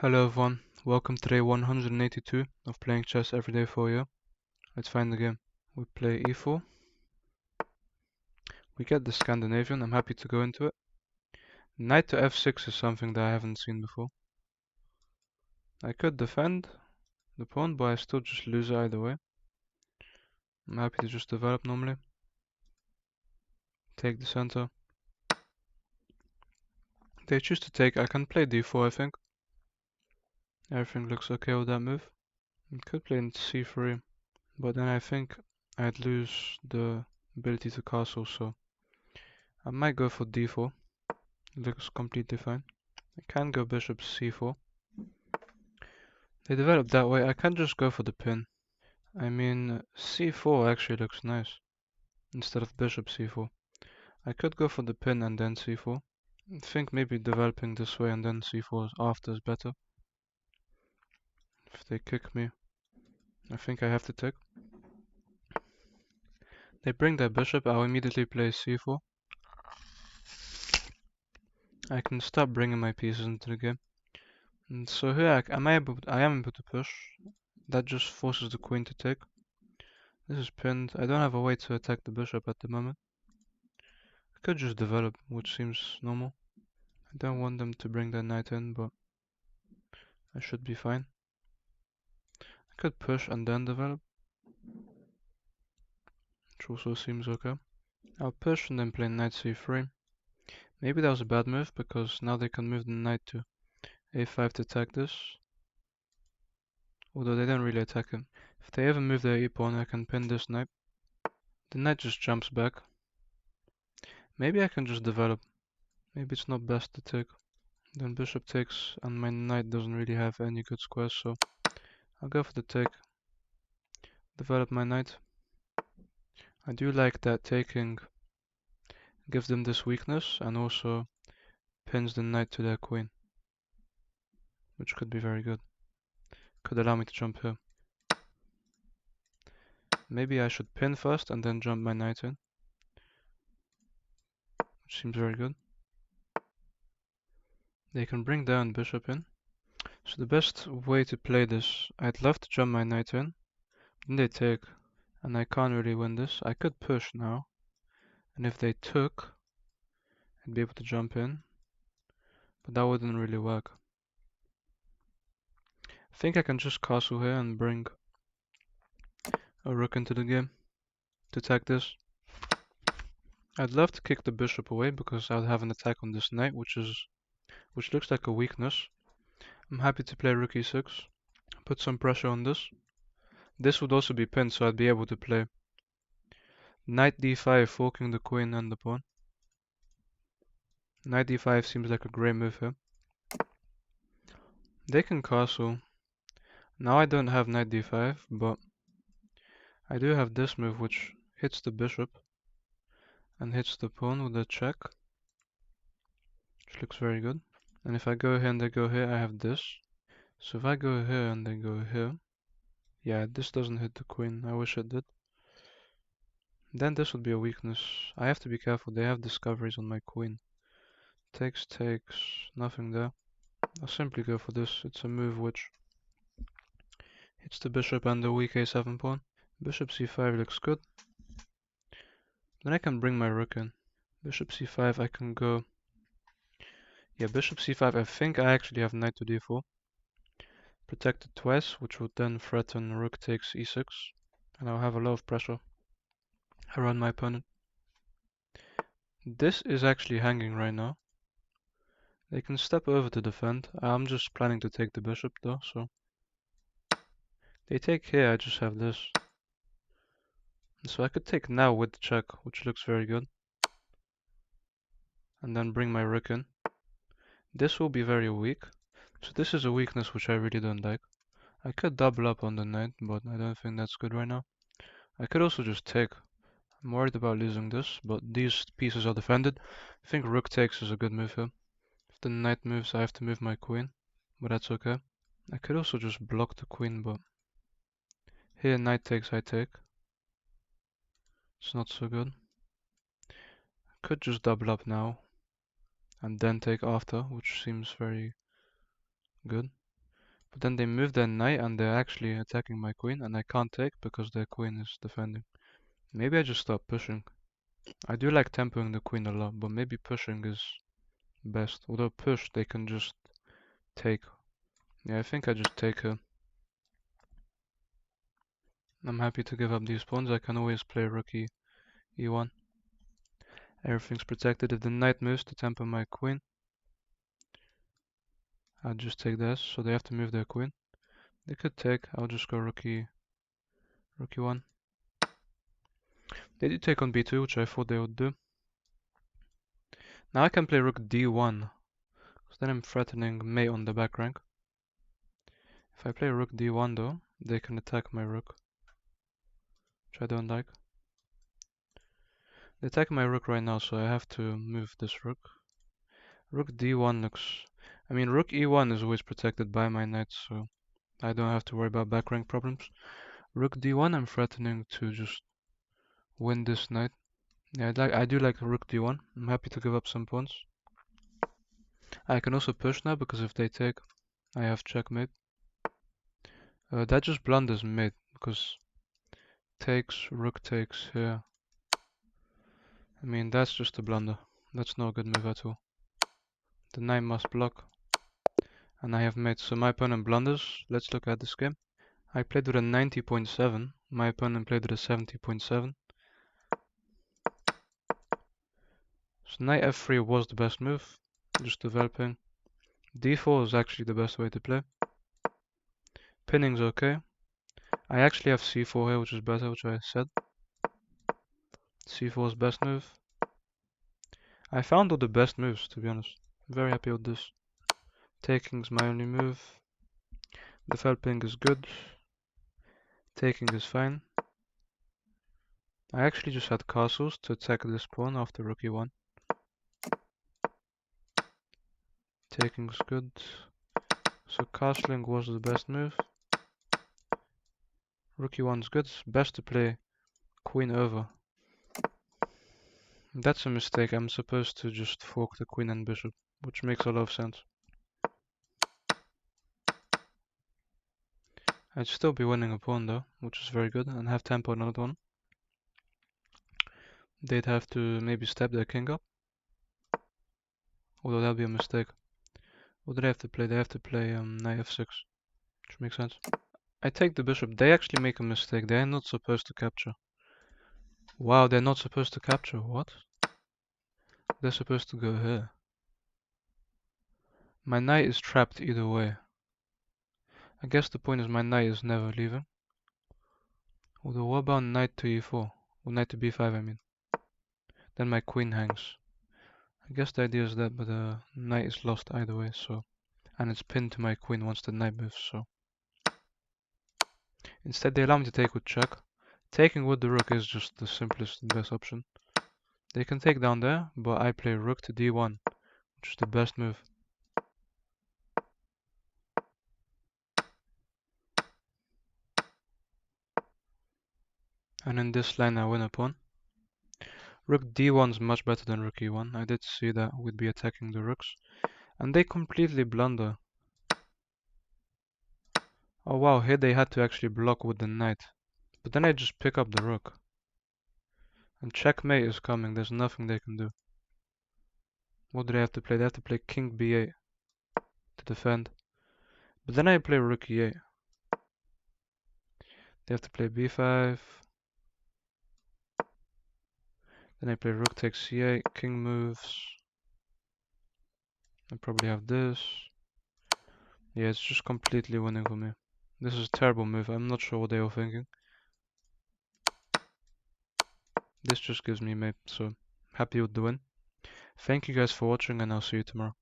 Hello everyone, welcome to day 182 of playing chess every day for you. Let's find the game. We play e4. We get the Scandinavian, I'm happy to go into it. Knight to f6 is something that I haven't seen before. I could defend the pawn, but I still just lose it either way. I'm happy to just develop normally. Take the center. They choose to take, I can play d4 I think. Everything looks okay with that move. I could play in c3, but then I think I'd lose the ability to castle, so I might go for d4. Looks completely fine. I can go bishop c4. They developed that way. I can just go for the pin. I mean, c4 actually looks nice instead of bishop c4. I could go for the pin and then c4. I think maybe developing this way and then c4 after is better. If they kick me, I think I have to take. They bring their bishop, I'll immediately play c4. I can stop bringing my pieces into the game. And so here I am able to push. That just forces the queen to take. This is pinned. I don't have a way to attack the bishop at the moment. I could just develop, which seems normal. I don't want them to bring their knight in, but I should be fine. I could push and then develop, which also seems okay. I'll push and then play knight c3. Maybe that was a bad move, because now they can move the knight to a5 to attack this. Although they don't really attack him. If they ever move their e-pawn, I can pin this knight. The knight just jumps back. Maybe I can just develop. Maybe it's not best to take. Then bishop takes, and my knight doesn't really have any good squares, so I'll go for the take. Develop my knight. I do like that taking gives them this weakness and also pins the knight to their queen, which could be very good. Could allow me to jump here. Maybe I should pin first and then jump my knight in, which seems very good. They can bring down bishop in. So the best way to play this, I'd love to jump my knight in, then they take, and I can't really win this. I could push now, and if they took, I'd be able to jump in, but that wouldn't really work. I think I can just castle here and bring a rook into the game to attack this. I'd love to kick the bishop away because I'd have an attack on this knight, which looks like a weakness. I'm happy to play rook e6, put some pressure on this. This would also be pinned, so I'd be able to play knight d5, forking the queen and the pawn. Knight d5 seems like a great move here. They can castle. Now I don't have knight d5, but I do have this move which hits the bishop and hits the pawn with a check, which looks very good. And if I go here and they go here, I have this. So if I go here and they go here, yeah, this doesn't hit the queen. I wish it did. Then this would be a weakness. I have to be careful. They have discoveries on my queen. Takes, nothing there. I'll simply go for this. It's a move which hits the bishop and the weak a7 pawn. Bishop c5 looks good. Then I can bring my rook in. Bishop c5 I can go. Yeah, bishop c5 I think I actually have knight to d4. Protected twice, which would then threaten rook takes e6. And I'll have a lot of pressure around my opponent. This is actually hanging right now. They can step over to defend. I'm just planning to take the bishop though, so. They take here, I just have this. And so I could take now with the check, which looks very good. And then bring my rook in. This will be very weak. So this is a weakness which I really don't like. I could double up on the knight, but I don't think that's good right now. I could also just take. I'm worried about losing this, but these pieces are defended. I think rook takes is a good move here. If the knight moves, I have to move my queen, but that's okay. I could also just block the queen, but here knight takes, I take. It's not so good. I could just double up now and then take after, which seems very good. But then they move their knight and they're actually attacking my queen, and I can't take because their queen is defending. Maybe I just stop pushing. I do like tempoing the queen a lot, but maybe pushing is best. Although push, they can just take. Yeah, I think I just take her. I'm happy to give up these pawns. I can always play rook e1. Everything's protected. If the knight moves to temper my queen, I'll just take this. So they have to move their queen. They could take. I'll just go rook e1. They do take on b2, which I thought they would do. Now I can play rook d1, because then I'm threatening mate on the back rank. If I play rook d1 though, they can attack my rook, which I don't like. They attack my rook right now, so I have to move this rook. Rook d1 looks... I mean, rook e1 is always protected by my knight, so I don't have to worry about back rank problems. Rook d1, I'm threatening to just win this knight. Yeah, I do like rook d1. I'm happy to give up some pawns. I can also push now, because if they take, I have checkmate. That just blunders mate, because rook takes here. I mean, that's just a blunder. That's not a good move at all. The knight must block. And I have mate, so my opponent blunders. Let's look at this game. I played with a 90.7. My opponent played with a 70.7. So knight f3 was the best move. Just developing. d4 is actually the best way to play. Pinning's okay. I actually have c4 here, which is better, which I said. c4 is best move. I found all the best moves, to be honest. I'm very happy with this. Taking's my only move. Developing is good. Taking is fine. I actually just had castles to attack this pawn after rook e1. Taking's good. So castling was the best move. Rook e1's good. It's best to play queen over. That's a mistake. I'm supposed to just fork the queen and bishop, which makes a lot of sense. I'd still be winning a pawn though, which is very good, and have tempo on another one. They'd have to maybe step their king up. Although that'd be a mistake. What do they have to play? They have to play knight f6, which makes sense. I take the bishop. They actually make a mistake. They're not supposed to capture. Wow, they're not supposed to capture. What? They're supposed to go here. My knight is trapped either way. I guess the point is my knight is never leaving. Although what about knight to e4? Or knight to b5, I mean. Then my queen hangs. I guess the idea is that, but the knight is lost either way, so... And it's pinned to my queen once the knight moves, so... Instead they allow me to take with check. Taking with the rook is just the simplest and best option. They can take down there, but I play rook to d1, which is the best move. And in this line I win a pawn. Rook d1 is much better than rook e1. I did see that we'd be attacking the rooks. And they completely blunder. Oh wow, here they had to actually block with the knight. But then I just pick up the rook. And checkmate is coming, there's nothing they can do. What do they have to play? They have to play king b8 to defend. But then I play rook e8. They have to play b5. Then I play rook takes c8, king moves. I probably have this. Yeah, it's just completely winning for me. This is a terrible move, I'm not sure what they were thinking. This just gives me mate, so happy with the win. Thank you guys for watching and I'll see you tomorrow.